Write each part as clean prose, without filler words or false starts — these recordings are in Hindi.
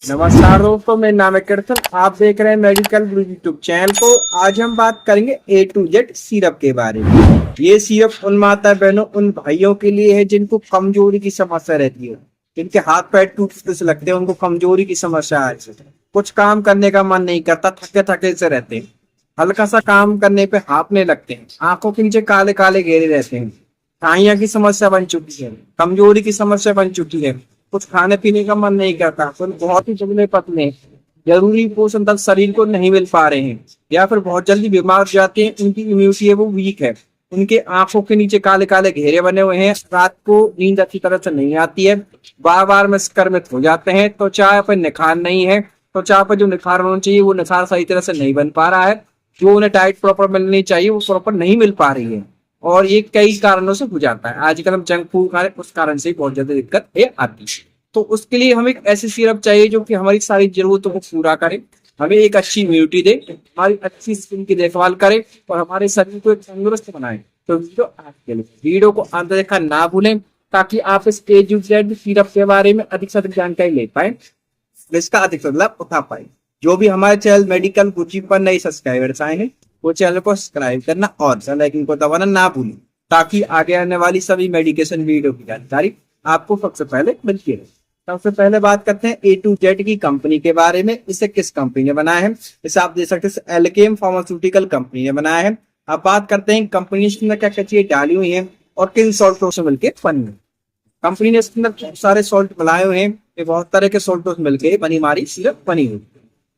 नमस्कार दोस्तों, मेरा नाम है कीर्तन। आप देख रहे हैं मेडिकल गुरु यूट्यूब चैनल को। आज हम बात करेंगे A to Z सिरप के बारे में। ये सिरप उन माता बहनों, उन भाइयों के लिए है जिनको कमजोरी की समस्या रहती है, जिनके हाथ पैर टूटते से लगते हैं, उनको कमजोरी की समस्या है। कुछ काम करने का मन नहीं करता, थके थके से रहते हैं, हल्का सा काम करने पे हांफने लगते हैं, आंखों के नीचे काले काले घेरे रहते हैं, छाइया की समस्या बन चुकी है, कमजोरी की समस्या बन चुकी है, कुछ खाने पीने का मन नहीं करता, फिर बहुत ही दुबले पतले, जरूरी पोषण तक शरीर को नहीं मिल पा रहे हैं, या फिर बहुत जल्दी बीमार हो जाते हैं, उनकी इम्यूनिटी है वो वीक है, उनके आंखों के नीचे काले काले घेरे बने हुए हैं, रात को नींद अच्छी तरह से नहीं आती है, बार बार में संक्रमित हो जाते हैं, त्वचा पर निखार नहीं है, त्वचा पर जो निखार होना चाहिए वो निखार सही तरह से नहीं बन पा रहा है, जो उन्हें डाइट प्रॉपर मिलनी चाहिए वो प्रॉपर नहीं मिल पा रही है, और ये कई कारणों से हो जाता है। आजकल हम जंक फूड खा रहे हैं, उस कारण से बहुत ज्यादा दिक्कत है आती है। तो उसके लिए हमें एक ऐसी सिरप चाहिए जो कि हमारी सारी जरूरतों को पूरा करे, हमें एक अच्छी इम्यूनिटी दे, हमारी अच्छी स्किन की देखभाल करे और हमारे शरीर को एक तंदुरुस्त बनाए। तो वीडियो को अंत देखा ना भूलें, ताकि आप इस A to Z सिरप के बारे में अधिक से अधिक जानकारी ले पाए, इसका अधिक से लाभ उठा पाए। जो भी हमारे चैनल मेडिकल गुरुजी पर नए सब्सक्राइबर्स आए हैं, वो चैनल को सब्सक्राइब करना और बेल आइकन को दबाना ना भूलें, ताकि आगे आने वाली सभी मेडिकेशन वीडियो की जानकारी आपको सबसे पहले मिलती रहे। सबसे पहले बात करते हैं A to Z की कंपनी के बारे में। इसे किस कंपनी ने बनाया है? इसे आप देख सकते हैं एल्केम फार्मास्यूटिकल कंपनी ने बनाया है। अब बात करते हैं कंपनी के अंदर क्या क्या चीजें डाली हुई है और किन सॉल्टों से मिलकर बनी है। कंपनी ने इसके अंदर बहुत सारे सॉल्ट मिलाए हुए हैं, ये बहुत तरह के सॉल्टों से मिलकर बनी हमारी सिरप बनी हुई।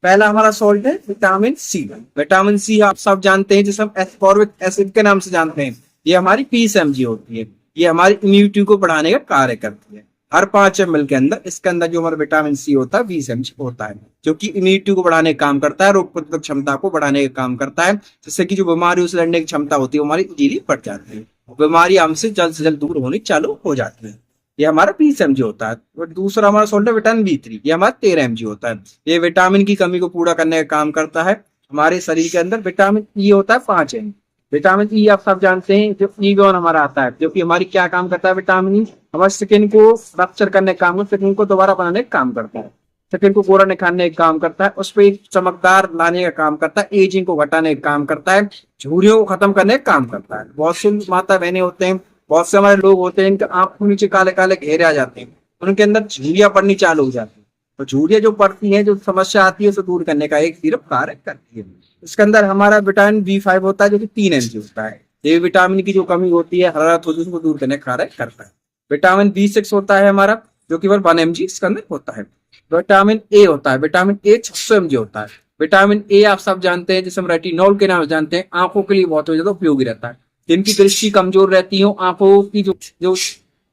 पहला हमारा सॉल्ट है विटामिन सी। विटामिन सी आप सब जानते हैं, जिसे हम एस्कॉर्बिक एसिड के नाम से जानते हैं। ये हमारी 20 mg होती है। ये हमारी इम्यूनिटी को बढ़ाने का कार्य करती है। हर 5 ml के अंदर इसके अंदर जो हमारा विटामिन सी होता है 20 mg होता है, जो कि इम्यूनिटी को बढ़ाने का काम करता है, रोग प्रतिरोधक क्षमता को बढ़ाने का काम करता है, जिससे कि जो बीमारियों से लड़ने की क्षमता होती है हमारी इजीली बढ़ जाती है, बीमारी हमसे जल्द से जल्द दूर होनी चालू हो जाती है। ये हमारा 20 mg होता है। और दूसरा हमारा सॉल्ट है विटामिन B3। ये हमारा 13 mg होता है। ये विटामिन की कमी को पूरा करने का काम करता है। हमारे शरीर के अंदर विटामिन ई होता है 5 mg। विटामिन ई आप सब जानते हैं, जो ईगोन हमारा आता है, जो कि हमारी क्या काम करता है? विटामिन ई हमारे स्किन को रप्चर करने का काम, स्किन को दोबारा बनाने का काम करता है, स्किन को गोरा निखारने का काम करता है, उस पर चमकदार लाने का काम करता है, एजिंग को घटाने का काम करता है, झुर्रियों को खत्म करने का काम करता है। बहुत से माता बहने होते हैं, बहुत से हमारे लोग होते हैं, इनके आंखों नीचे काले काले घेरे आ जाते हैं, उनके अंदर झुर्रियां पड़नी चालू हो जाती है। तो झुर्रियां जो पड़ती हैं, जो समस्या आती है, उसे दूर करने का एक सिरप कार्य करती है। इसके अंदर हमारा विटामिन B5 होता है, जो कि 3 mg होता है। ये विटामिन की जो कमी होती है, हरारत होती है, उसको दूर करने का कार्य करता है। विटामिन B6 होता है हमारा, जो कि 1 mg इसके अंदर होता है। विटामिन ए होता है, विटामिन ए 600 mg होता है। विटामिन ए आप सब जानते हैं, जिसे हम रेटिनॉल के नाम से जानते हैं, आंखों के लिए बहुत ज्यादा उपयोगी रहता है। जिनकी दृष्टि कमजोर रहती हो, आंखों की जो जो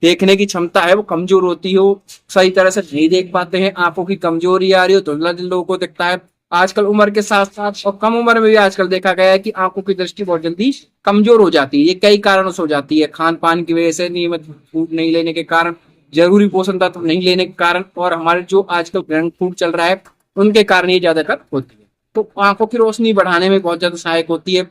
देखने की क्षमता है वो कमजोर होती हो, सही तरह से नहीं देख पाते हैं, आंखों की कमजोरी आ रही हो, धुंधला जिन लोगों को दिखता है। आजकल उम्र के साथ साथ और कम उम्र में भी आजकल देखा गया है कि आंखों की दृष्टि बहुत जल्दी कमजोर हो जाती है। ये कई कारणों से हो जाती है। खान पान की वजह से, नियमित फूड नहीं लेने के कारण, जरूरी पोषण तत्व नहीं लेने के कारण, और हमारे जो आजकल जंक फूड चल रहा है उनके कारण ये ज्यादातर होती है। तो आंखों की रोशनी बढ़ाने में बहुत ज्यादा सहायक होती है।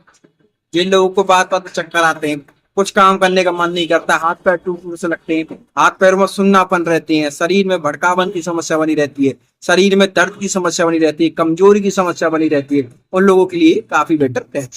जिन लोगों को बात बात चक्कर आते हैं, कुछ काम करने का मन नहीं करता, हाथ पैर टूटने से लगते हैं, हाथ पैरों में सुन्नापन रहते हैं, शरीर में भड़कापन की समस्या बनी रहती है, शरीर में दर्द की समस्या बनी रहती है, कमजोरी की समस्या बनी रहती है, उन लोगों के लिए काफी बेटर रहती है।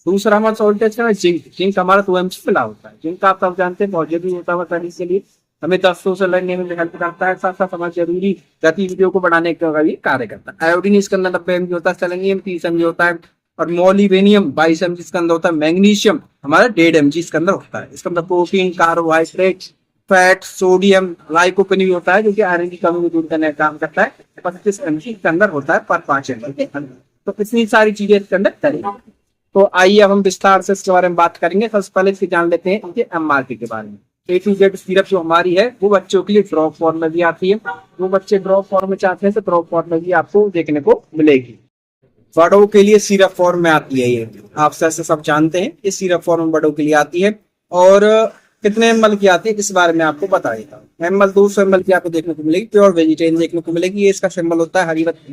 दूसरा हमारा सॉल्ट है जिंक। जिंक हमारा 2 mg मिला होता है। जिंक आप सब जानते हैं बहुत जरूरी होता है शरीर के लिए, हमें दस्तों से लड़ने में हेल्प करता है, साथ साथ हमारी जरूरी गतिविधियों को बढ़ाने का भी कार्य करता है। आयोडीन इसके अंदर 90 mg होता है, सेलेनियम 30 mg होता है, और मोलिबेनियम 22 mg इसके अंदर होता है। मैग्नीशियम हमारा 1.5 mg इसके अंदर होता है। इसके अंदर protein, carbohydrate, fat, sodium, lycopene भी होता है, जो कि आयरन की कमी को दूर करने का काम करता है। 25 mg इसके अंदर होता है पर 5 ml के अंदर। तो इतनी सारी चीजें इसके अंदर करेंगे। तो आइए अब हम विस्तार से इसके बारे में बात करेंगे। सबसे पहले इसकी जान लेते हैं इनके MRP के बारे में। A to Z सिरप जो हमारी है वो बच्चों के लिए ड्रॉप फॉर्म में भी आती है। वो बच्चे ड्रॉप फॉर्म में चाहते हैं तो ड्रॉप फॉर्म में भी आपको देखने को मिलेगी। बड़ों के लिए सिरप फॉर्म में आती है। ये आप सब जानते हैं, ये सिरप फॉर्म में बड़ों के लिए आती है। और कितने ml की आती है इस बारे में आपको बता देता हूँ। ml 200 ml की आपको देखने को मिलेगी, प्योर वेजिटेरियन देखने को मिलेगी। ये इसका सिंबल होता है हरी बत्ती।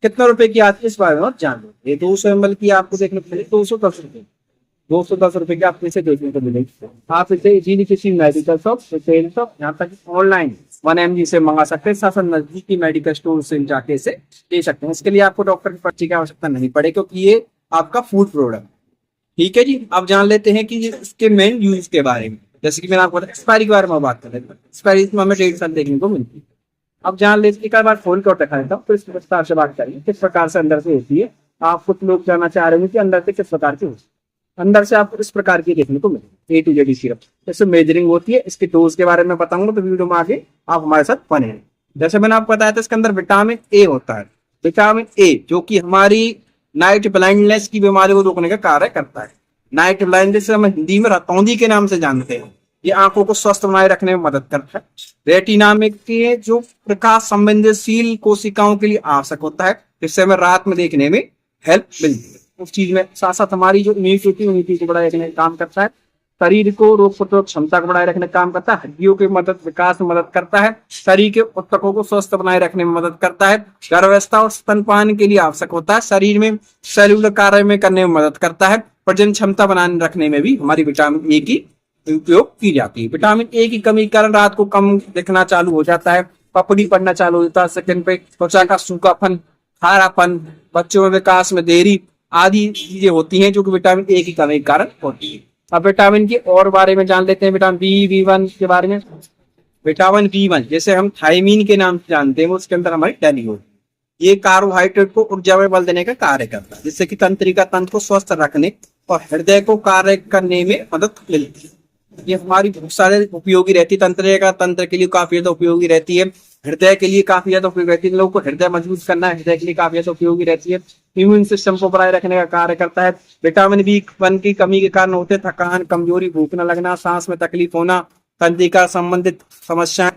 कितने रुपए की आती है इस बारे में आप जान लो। ये 200 ml की आपको देखने को मिलेगी 210 रुपए। 210 रुपए की आपको इसे देखने को मिलेगी। आप इसे इजीली किसी मेडिकल शॉप, रिटेल शॉप, यहाँ तक ऑनलाइन 1 mg से मंगा सकते हैं, साथ साथ नजदीकी मेडिकल स्टोर से जाके इसे ले सकते हैं। इसके लिए आपको डॉक्टर की पर्ची की आवश्यकता नहीं पड़े, क्योंकि ये आपका फूड प्रोडक्ट। ठीक है जी, अब जान लेते हैं कि इसके मेन यूज के बारे में। जैसे कि मैंने आपको बताया, एक्सपायरी के बारे में बात कर रहे थे। एक्सपायरी में हमें 1.5 साल देखने को मिलती है। अब जान लेते हैं, एक बार खोल कर दिखा देता हूँ, फिर इस विस्तार से बात करेंगे किस प्रकार से अंदर से होती है। आप कुछ लोग जानना चाह रहे हैं कि अंदर से किस प्रकार की होती है। अंदर से आपको इस प्रकार की देखने को मिलेगी A to Z सिरप। जैसे मेजरिंग होती है, इसके डोज के बारे में बताऊंगा, तो वीडियो में आगे आप हमारे साथ बने हैं। जैसे मैंने आपको बताया था, इसके अंदर विटामिन ए होता है। विटामिन ए जो कि हमारी नाइट ब्लाइंडनेस की बीमारी को रोकने का कार्य करता है। नाइट ब्लाइंडनेस हम हिंदी में रतौंधी के नाम से जानते हैं। ये आंखों को स्वस्थ बनाए रखने में मदद करता है। रेटिना में के जो प्रकाश संवेदनशील कोशिकाओं के लिए आवश्यक होता है, जिससे हमें रात में देखने में हेल्प मिलती है। उस चीज में साथ साथ हमारी जो इम्यूनिटी को बढ़ाए रखने का काम करता है। शरीर को रोग प्रतिरोधक क्षमता को बनाए रखने का काम करता है। हड्डियों के मदद विकास में मदद करता है। शरीर के ऊतकों को स्वस्थ बनाए रखने में मदद करता है। गर्भावस्था और स्तनपान के लिए आवश्यक होता है। शरीर में सेलुलर कार्य में करने में मदद करता है। प्रजनन क्षमता बनाने रखने में भी हमारी विटामिन ए की उपयोग की जाती है। विटामिन ए की कमी के कारण रात को कम दिखना चालू हो जाता है, पपड़ी पड़ना चालू हो जाता है, सेकंड पे त्वचा का सूखापन, खारापन, बच्चों में विकास में देरी आदि चीजें होती हैं जो कि विटामिन ए की कमी के कारण होती है। अब विटामिन के और बारे में जान लेते हैं, विटामिन B1 के बारे में। विटामिन B1 जैसे हम थायमीन के नाम से जानते हैं, वो उसके अंदर हमारी डैली होती है। ये कार्बोहाइड्रेट को ऊर्जा में बल देने का कार्य करता है, जिससे कि तंत्रिका तंत्र को स्वस्थ रखने और हृदय को कार्य करने में मदद मिलती है। ये हमारी बहुत सारे उपयोगी रहती है। तंत्रिका तंत्र के लिए काफी ज्यादा उपयोगी रहती है। हृदय के लिए काफी ज्यादा उपयोगी रहती है। लोगों को हृदय मजबूत करना है, हृदय के लिए काफी ज्यादा उपयोगी रहती है। इम्यून सिस्टम को बनाए रखने का कार्य करता है। विटामिन B1 की कमी के कारण होते हैं थकान, कमजोरी, भूख न लगना, सांस में तकलीफ होना, तंत्रिका संबंधित समस्याएं,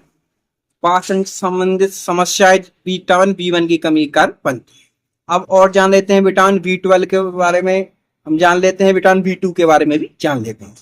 पाचन संबंधित समस्याएं विटामिन B1 की कमी के कारण बनती है। अब और जान लेते हैं विटामिन B12 के बारे में। हम जान लेते हैं विटामिन B2 के बारे में भी जान लेते हैं।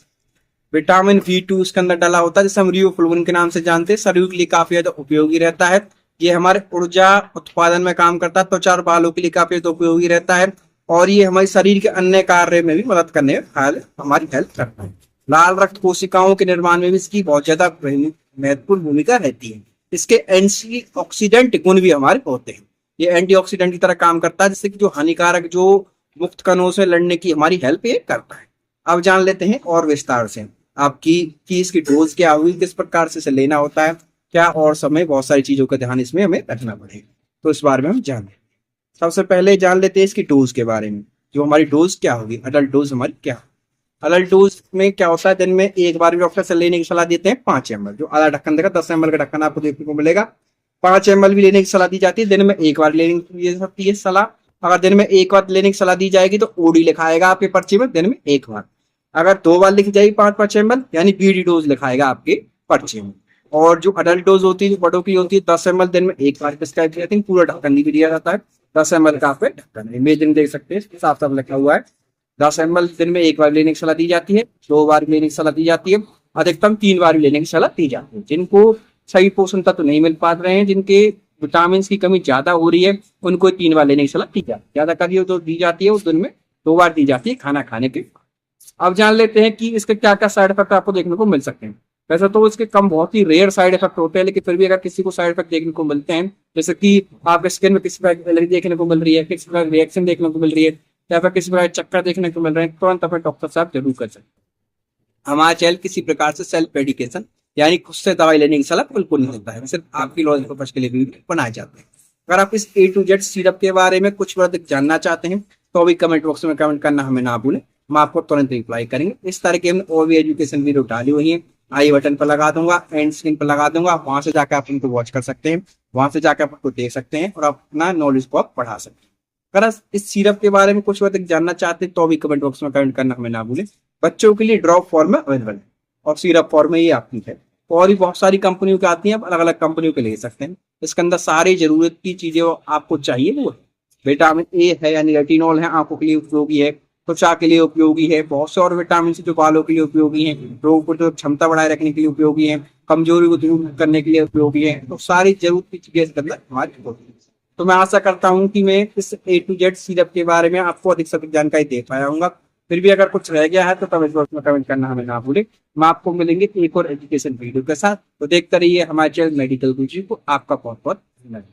विटामिन B2 उसके अंदर डाला होता है, जिसे हम रियोफ्लोविन के नाम से जानते हैं। शरीर के लिए काफी ज्यादा उपयोगी रहता है। ये हमारे ऊर्जा उत्पादन में काम करता है। त्वचा और बालों के लिए काफी ज्यादा उपयोगी रहता है, और ये हमारे शरीर के अन्य कार्य में भी मदद करने में हमारी हेल्प करता है। लाल रक्त कोशिकाओं के निर्माण में भी इसकी बहुत ज्यादा महत्वपूर्ण भूमिका रहती है। इसके एंटीऑक्सीडेंट गुण भी हमारे होते हैं। ये एंटीऑक्सीडेंट की तरह काम करता है, जिससे कि जो हानिकारक जो मुक्त कणों से लड़ने की हमारी हेल्प ये करता है। अब जान लेते हैं और विस्तार से आपकी कि इसकी डोज क्या हुई, किस प्रकार से इसे लेना होता है, क्या और समय, बहुत सारी चीजों का ध्यान इसमें हमें रखना पड़ेगा। तो इस बारे में हम जान लेते हैं। सबसे पहले जान लेते हैं इसकी डोज के बारे में। जो हमारी डोज क्या होगी, अडल्ट डोज हमारी क्या। अडल्ट डोज में क्या होता है, दिन में एक बार भी डॉक्टर से लेने की सलाह देते हैं 5 ml। जो आधा ढक्कन देगा, 10 ml का ढक्कन आपको देखने को मिलेगा। 5 ml भी लेने की सलाह दी जाती है। दिन में एक बार लेने की सकती है सलाह। अगर दिन में एक बार लेने की सलाह दी जाएगी तो ओडी लिखाएगा आपके पर्ची में, दिन में एक बार। अगर 2 बार लिखी जाएगी 5-5 ml, यानी BD डोज लिखाएगा आपके पर्ची में। और जो अडल्ट डोज होती है, जो बड़ों की होती है, 10 ml दिन में एक बार प्रिस्क्राइब की जाती है। पूरा ढक्कन भी दिया जाता है। 10 ml का आपके ढक्कन इमेजिन देख सकते हैं, साफ साफ लिखा हुआ है। 10 ml दिन में एक बार लेने की सलाह दी जाती है, 2 बार लेने की सलाह दी जाती है, अधिकतम 3 बार भी लेने की सलाह दी जाती है। जिनको सही पोषण तत्व नहीं मिल पा रहे हैं, जिनके विटामिन की कमी ज्यादा हो रही है, उनको 3 बार लेने की सलाह दी जाती है। ज्यादा कभी तो दी जाती है, उस दिन में 2 बार दी जाती है खाना खाने के। अब जान लेते हैं कि इसके क्या क्या साइड इफेक्ट आपको देखने को मिल सकते हैं। वैसे तो इसके कम बहुत ही रेयर साइड इफेक्ट होते हैं, लेकिन फिर भी अगर किसी को साइड इफेक्ट देखने को मिलते हैं, जैसे कि आपके स्किन में किसी प्रकार एलर्जी देखने को मिल रही है, किसी प्रकार रिएक्शन देखने को मिल रही है, या फिर किसी प्रकार चक्कर देखने को मिल रहे हैं, तुरंत अपने डॉक्टर साहब जरूर कर सकते हैं। हमारा चैनल किसी प्रकार से सेल्फ मेडिकेशन यानी खुद से दवाई लेने की सलाह बिल्कुल नहीं देता है, सिर्फ आपकी नॉलेज पर्पज के लिए भी बनाए जाते हैं। अगर आप इस A to Z सिरप के बारे में कुछ अधिक जानना चाहते हैं तो अभी कमेंट बॉक्स में कमेंट करना हमें ना भूलें, हम आपको तुरंत रिप्लाई करेंगे। इस तरह के हमने और भी एजुकेशन वीडियो डाली हुई है, आई बटन पर लगा दूंगा, एंड स्क्रीन पर लगा दूंगा, वहां से जाकर आप उनको वॉच कर सकते हैं, वहां से जाकर आप उनको देख सकते हैं और अपना नॉलेज को आप बढ़ा सकते हैं। अगर इस सिरप के बारे में कुछ अधिक जानना चाहते हैं तो अभी कमेंट बॉक्स में कमेंट करना हमें ना भूलें। बच्चों के लिए ड्रॉप फॉर्म में अवेलेबल है और सिरप फॉर्म में ये आपकी है, और भी बहुत सारी कंपनियों की आती हैं, आप अलग अलग कंपनियों के ले सकते हैं। इसके अंदर सारी जरूरत की चीजें आपको चाहिए वो है। विटामिन ए है यानी रेटिनॉल है, आंखों के लिए उपयोगी है, त्वचा के लिए उपयोगी है, बहुत से और विटामिन जो बालों के लिए उपयोगी है, रोग प्रतिरोधक क्षमता बढ़ाए रखने के लिए उपयोगी है, कमजोरी को दूर करने के लिए उपयोगी है। तो सारी जरूरत की चीजें इसके अंदर हमारी होती है। तो मैं आशा करता हूँ कि मैं इस A to Z सिरप के बारे में आपको अधिक से अधिक जानकारी दे पाया हूँ। फिर भी अगर कुछ रह गया है तो कमेंट बॉक्स में कमेंट करना हमें ना भूलें। हम आपको मिलेंगे एक और एजुकेशन वीडियो के साथ। तो देखते रहिए हमारे चैनल मेडिकल गुरुजी को। आपका बहुत बहुत धन्यवाद।